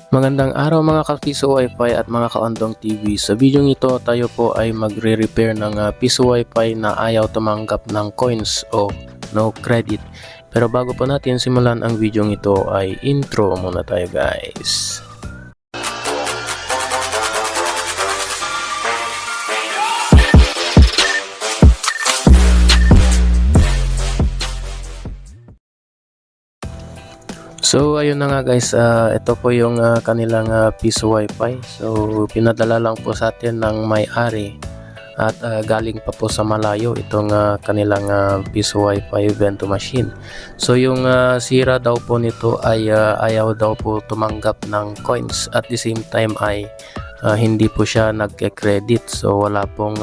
Magandang araw mga ka-Piso Wi-Fi at mga ka-Ondong TV. Sa video ito tayo po ay magre-repair ng Piso Wi-Fi na ayaw tumanggap ng coins o no credit. Pero bago po natin simulan ang video ito ay intro muna tayo guys. So ayun na nga guys, ito po yung kanilang Piso Wi-Fi. So pinadala lang po sa atin ng may-ari at galing pa po sa malayo itong kanilang Piso Wi-Fi Vento machine. So yung sira daw po nito ay ayaw daw po tumanggap ng coins, at the same time ay hindi po siya nagke-credit. So wala pong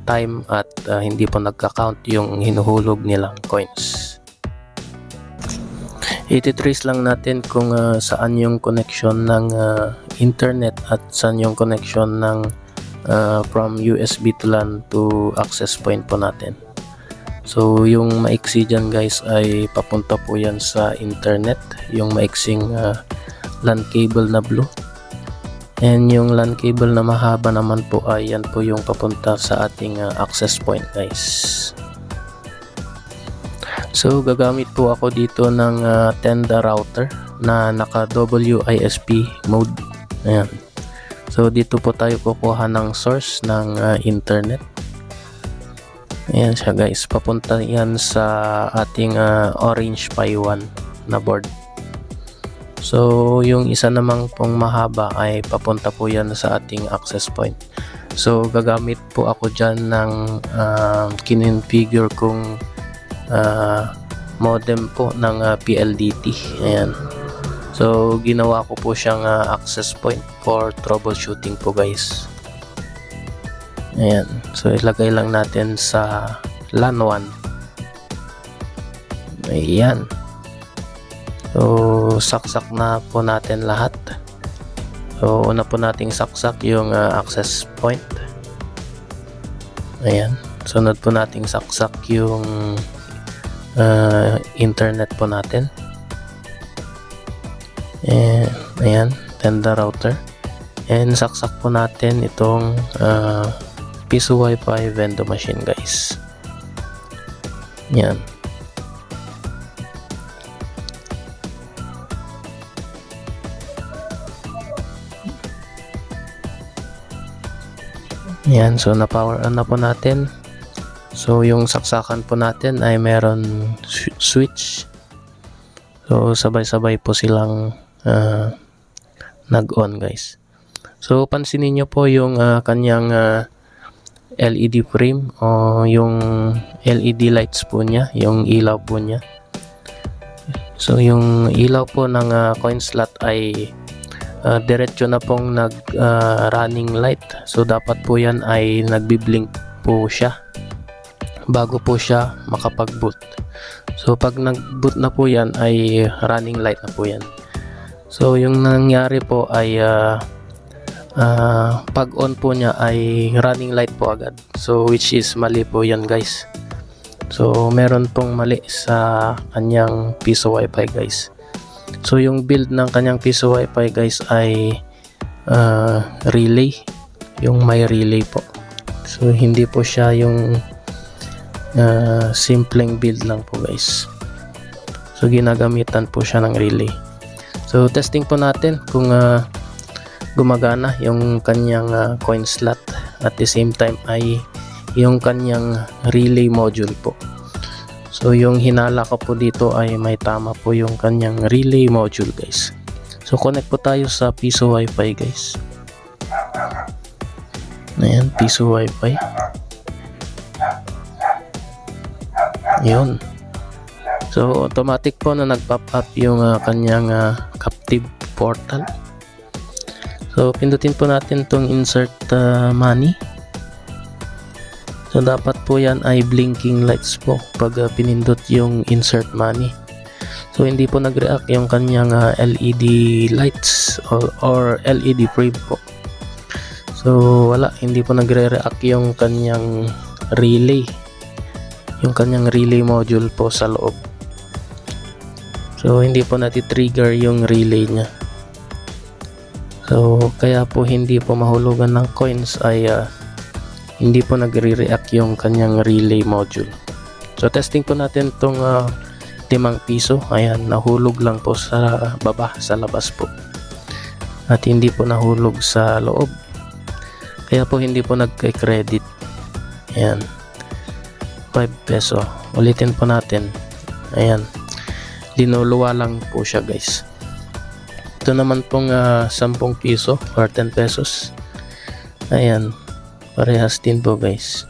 time at hindi po nagka-count yung hinuhulog nilang coins. I-trace lang natin kung saan yung connection ng internet at saan yung connection ng from USB to LAN to access point po natin. So yung maiksi dyan guys ay papunta po yan sa internet, yung maiksing LAN cable na blue, and yung LAN cable na mahaba naman po ay yan po yung papunta sa ating access point guys. So gagamit po ako dito ng Tenda router na naka WISP mode. Ayan. So dito po tayo kukuha ng source ng internet. Ayan siya guys, papunta yan sa ating Orange Pi 1 na board. So yung isa namang pong mahaba ay papunta po yan sa ating access point. So gagamit po ako dyan ng kininfigure kong modem po ng PLDT. Ayan. So ginawa ko po siyang access point for troubleshooting po guys. Ayan. So ilagay lang natin sa LAN 1. Ayan. So saksak na po natin lahat. So una po nating saksak yung access point. Ayan. Sunod po nating saksak yung internet po natin. And ayan, Tenda router. And saksak po natin itong Piso Wi-Fi Vento machine guys. Yan. Yan, so na-power on na po natin. So yung saksakan po natin ay meron switch. So sabay-sabay po silang nag-on guys. So pansinin nyo po yung kanyang LED frame o yung LED lights po niya, yung ilaw po niya. So yung ilaw po ng coin slot ay diretso na pong running light. So dapat po yan ay nagbi-blink po siya bago po siya makapag-boot. So pag nag-boot na po yan ay running light na po yan. So yung nangyari po ay pag on po niya ay running light po agad. So which is mali po yan guys. So meron pong mali sa kanyang Piso Wi-Fi guys. So yung build ng kanyang Piso Wi-Fi guys ay relay, yung may relay po. So hindi po siya yung simpleng build lang po guys. So ginagamitan po siya ng relay. So testing po natin kung gumagana yung kanyang coin slot, at the same time ay yung kanyang relay module po. So yung hinala ko po dito ay may tama po yung kanyang relay module guys. So connect po tayo sa Piso Wi-Fi guys. Ayan, Piso Wi-Fi. Yun. So automatic po na nag-pop up yung kanyang captive portal. So pindutin po natin tong insert money. So dapat po yan ay blinking lights po pag pinindot yung insert money. So hindi po nag-react yung kanyang LED lights or LED frame po. So wala, hindi po nagre-react yung kanyang relay, yung kanyang relay module po sa loob. So hindi po nati-trigger yung relay niya. So kaya po hindi po mahulugan ng coins ay hindi po nagre-react yung kanyang relay module. So testing po natin itong 5 piso. Ayan, nahulog lang po sa baba, sa labas po. At hindi po nahulog sa loob. Kaya po hindi po nagka-credit. Ayan, 5 peso. Ulitin po natin. Ayan, linuluwa lang po siya guys. Ito naman pong 10 piso or 10 pesos. Ayan, parehas din po guys.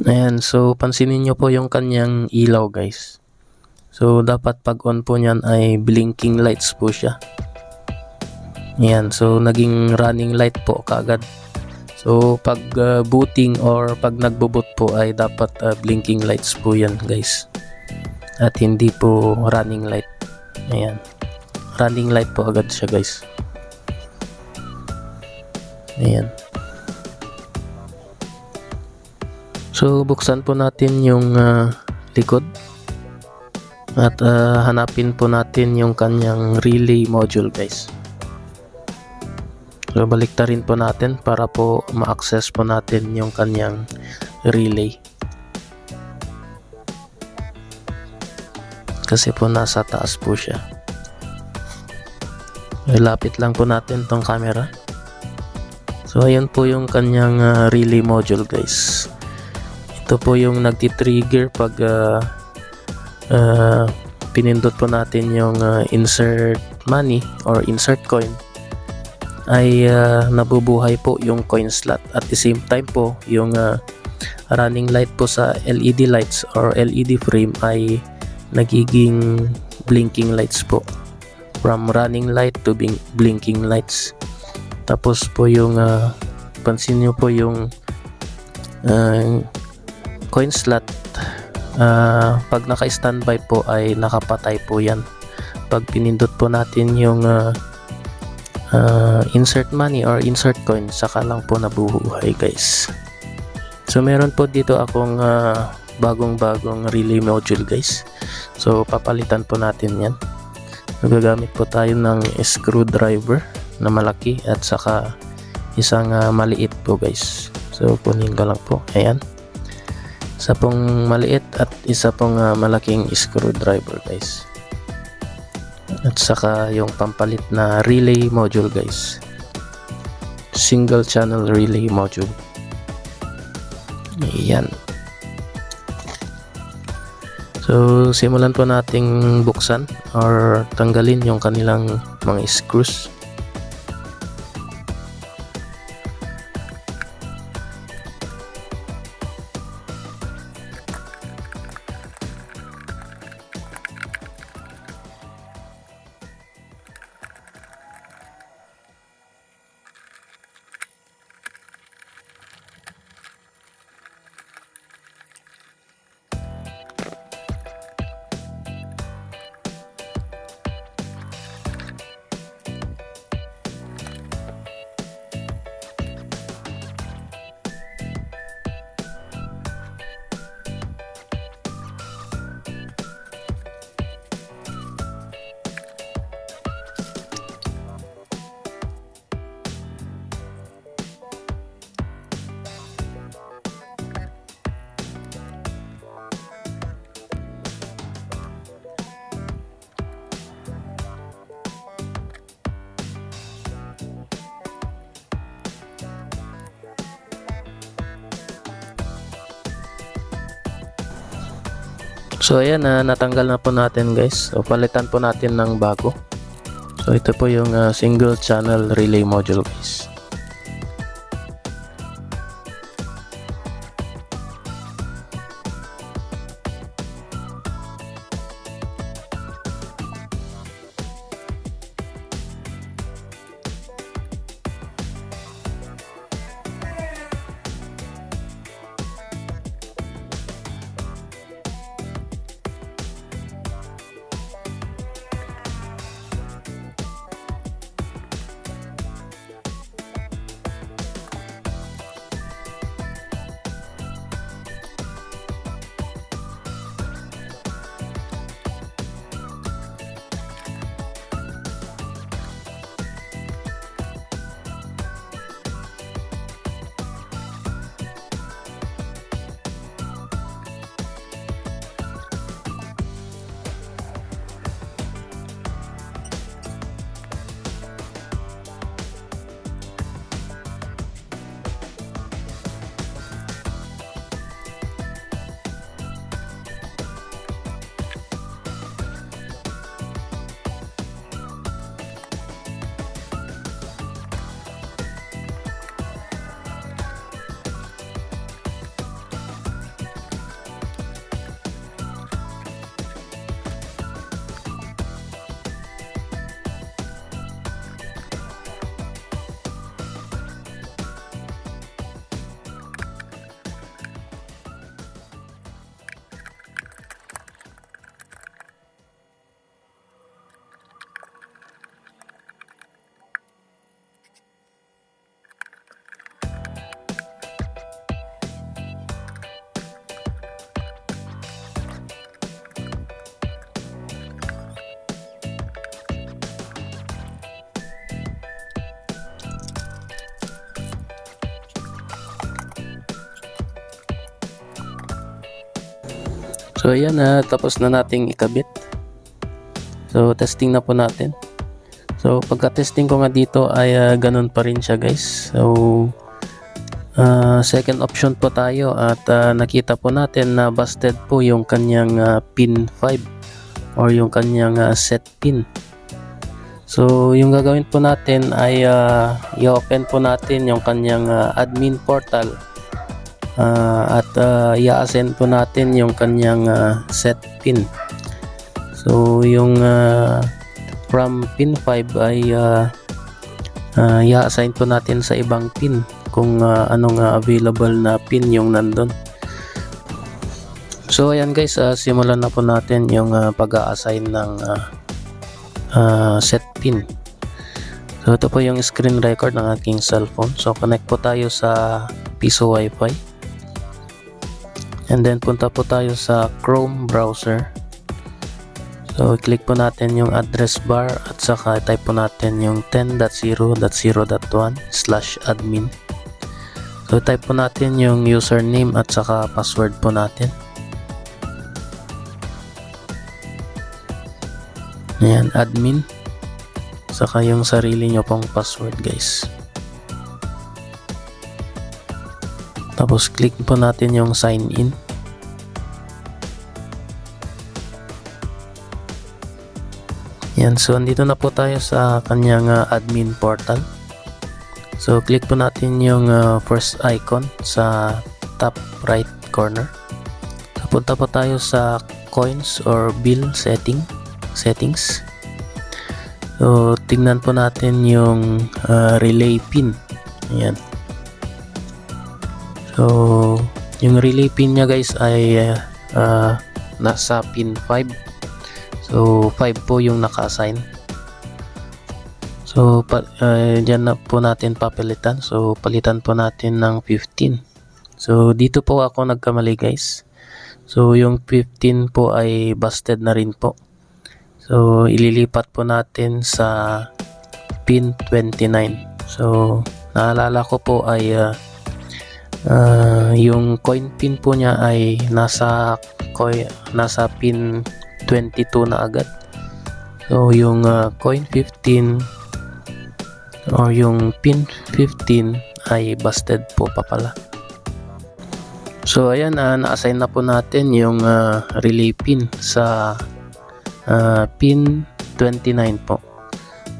Ayan, so pansinin nyo po yung kanyang ilaw guys. So dapat pag on po nyan ay blinking lights po siya. Ayan, so naging running light po kaagad. So pag booting or pag nagbo-boot po ay dapat blinking lights po yan guys. At hindi po running light. Ayan, running light po agad siya guys. Ayan. So buksan po natin yung likod. At hanapin po natin yung kanyang relay module guys. So baliktarin po natin para po ma-access po natin yung kanyang relay. Kasi po nasa taas po siya. Ilapit lang po natin tong camera. So ayun po yung kanyang relay module guys. Ito po yung nagti-trigger pag pinindot po natin yung insert money or insert coin, ay nabubuhay po yung coin slot. At the same time po yung running light po sa LED lights or LED frame ay nagiging blinking lights po, from running light to blinking lights. Tapos po yung pansin nyo po yung coin slot, pag naka-standby po ay nakapatay po yan. Pag pinindot po natin yung insert money or insert coin, saka lang po nabubuhay guys. So meron po dito akong bagong relay module guys. So papalitan po natin yan. Gagamit po tayo ng screwdriver na malaki at saka isang maliit po guys. So kunin ko lang po. Ayan, isa pong maliit at isa pong malaking screwdriver guys. At saka yung pampalit na relay module guys, single channel relay module. Ayan. So simulan po nating buksan or tanggalin yung kanilang mga screws. So ayan, natanggal na po natin guys. So palitan po natin ng bago. So ito po yung single channel relay module guys. So ayan, tapos na nating ikabit. So testing na po natin. So pagka-testing ko nga dito ay ganun pa rin siya guys. So second option po tayo at nakita po natin na busted po yung kanyang pin 5 or yung kanyang set pin. So yung gagawin po natin ay i-open po natin yung kanyang admin portal at i-assign po natin yung kanyang set pin. So yung from pin 5 ay i-assign po natin sa ibang pin kung anong available na pin yung nandun. So ayan guys, simulan na po natin yung pag-a-assign ng set pin. So ito po yung screen record ng aking cellphone. So connect po tayo sa Piso Wi-Fi. And then punta po tayo sa Chrome browser. So click po natin yung address bar at saka type po natin yung 10.0.0.1/admin. So type po natin yung username at saka password po natin. Ayan, admin. Saka yung sarili nyo pong password guys. Tapos click po natin yung sign in. Yan, so andito na po tayo sa kanyang admin portal. So click po natin yung first icon sa top right corner. So punta po tayo sa coins or bill settings. So tingnan po natin yung relay pin. Ayan. So yung relay pin nya guys ay nasa pin 5. So 5 po yung naka-assign. So dyan na po natin papalitan. So palitan po natin ng 15. So dito po ako nagkamali guys. So yung 15 po ay busted na rin po. So ililipat po natin sa pin 29. So naalala ko po ay yung coin pin po niya ay nasa pin 22 na agad. So yung coin 15 or yung pin 15 ay busted po pa pala. So ayan, na-assign na po natin yung relay pin sa pin 29 po.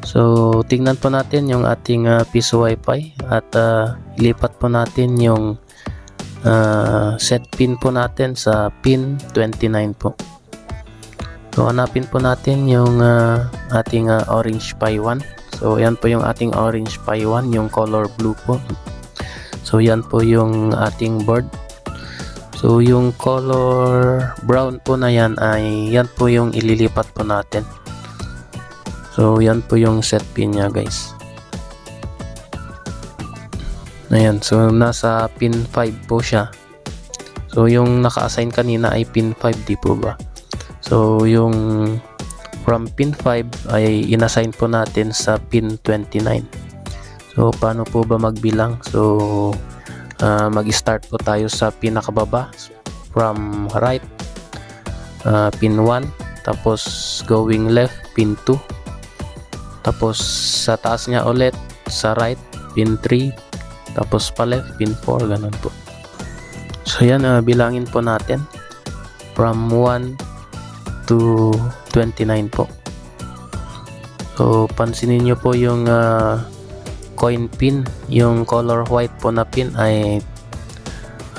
So tingnan po natin yung ating Piso Wi-Fi at ilipat po natin yung set pin po natin sa pin 29 po. So hanapin po natin yung ating Orange Pi 1. So yan po yung ating Orange Pi 1, yung color blue po. So yan po yung ating board. So yung color brown po na yan ay yan po yung ililipat po natin. So yan po yung set pin nya guys. Ayan, so nasa pin 5 po siya. So yung naka-assign kanina ay pin 5, di po ba? So yung from pin 5 ay inassign po natin sa pin 29. So paano po ba magbilang? So mag-start po tayo sa pinakababa from right, pin 1, tapos going left pin 2, tapos sa taas niya ulit sa right pin 3, tapos pa left pin 4, ganun po. So yan, bilangin po natin from 1 to 29 po. So pansinin nyo po yung coin pin, yung color white po na pin ay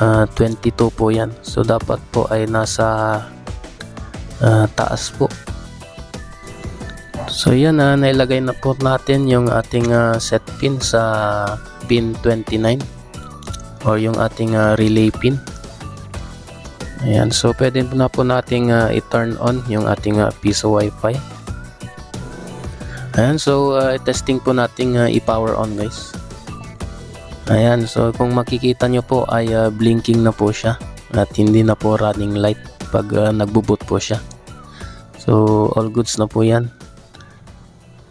22 po yan. So dapat po ay nasa taas po. So yan, nailagay na po natin yung ating set pin sa pin 29 or yung ating relay pin. Ayan, so pwede na po nating i-turn on yung ating Piso Wi-Fi. Ayan, so testing po nating i-power on guys. Ayan, so kung makikita nyo po ay blinking na po siya at hindi na po running light pag nagbo-boot po siya. So all goods na po yan.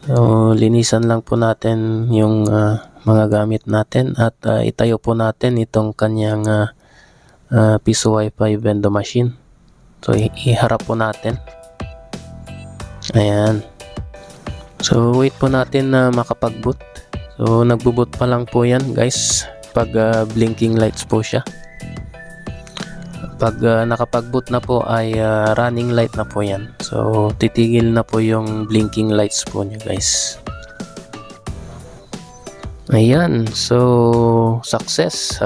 So linisan lang po natin yung mga gamit natin at itayo po natin itong kanyang Piso Wi-Fi vendor machine. So iharap po natin. Ayan. So wait po natin na makapag-boot. So nagbo-boot pa lang po yan guys pag blinking lights po siya. Pag nakapag-boot na po ay running light na po yan. So titigil na po yung blinking lights po niya guys. Ayan, so success.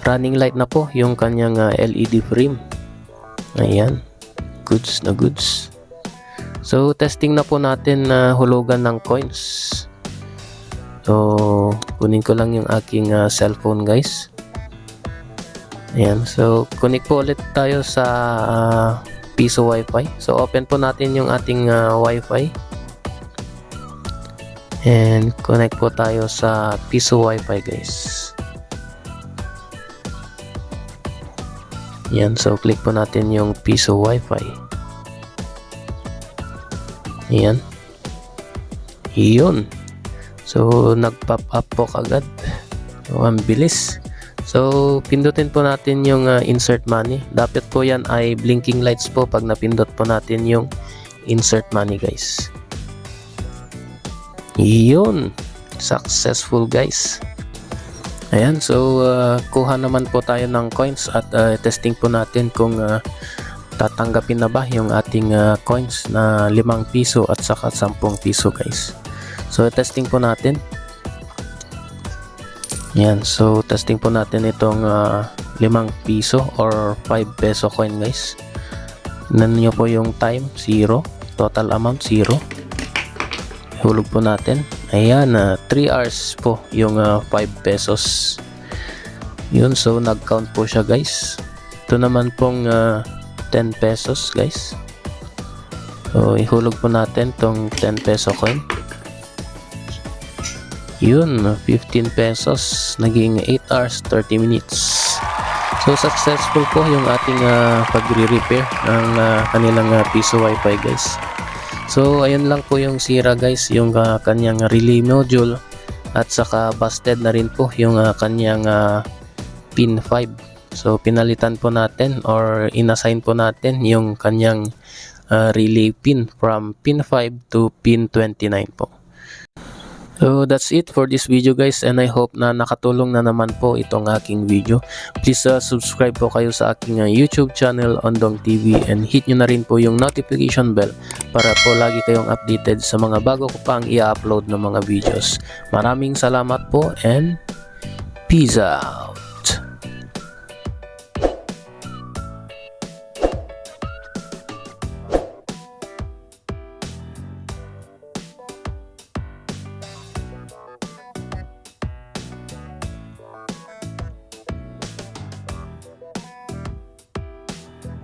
Running light na po yung kanyang LED frame. Ayan, goods na goods. So testing na po natin na hulugan ng coins. So kunin ko lang yung aking cellphone guys. Ayan, so connect po ulit tayo sa Piso Wi-Fi. So open po natin yung ating Wi-Fi. And connect po tayo sa Piso Wi-Fi guys. Ayan, so click po natin yung Piso Wi-Fi. Ayan. Iyon. So nag-pop up po kagad. So ang bilis. So pindutin po natin yung insert money. Dapat po yan ay blinking lights po pag napindot po natin yung insert money guys. Iyon. Successful guys. Ayan, so kuha naman po tayo ng coins at testing po natin kung tatanggapin na ba yung ating coins na 5 piso at saka 10 piso guys. So testing po natin. Yan, so testing po natin itong 5 piso or 5 peso coin guys. Tignan nyo po yung time 0, total amount 0. Hulog po natin. Ayan, 3 hours po yung 5 pesos. Yun, so nag-count po siya guys. Ito naman pong 10 pesos guys. So ihulog po natin tong 10 peso coin. Yun, 15 pesos, naging 8 hours, 30 minutes. So, successful po yung ating pagre-repair ng kanilang Piso Wi-Fi guys. So, ayun lang po yung sira guys, yung kanyang relay module at saka busted na rin po yung kanyang pin 5. So, pinalitan po natin or inassign po natin yung kanyang relay pin from pin 5 to pin 29 po. So that's it for this video guys, and I hope na nakatulong na naman po itong aking video. Please subscribe po kayo sa aking YouTube channel Ondong TV and hit nyo na rin po yung notification bell para po lagi kayong updated sa mga bago ko pang i-upload ng mga videos. Maraming salamat po and peace out!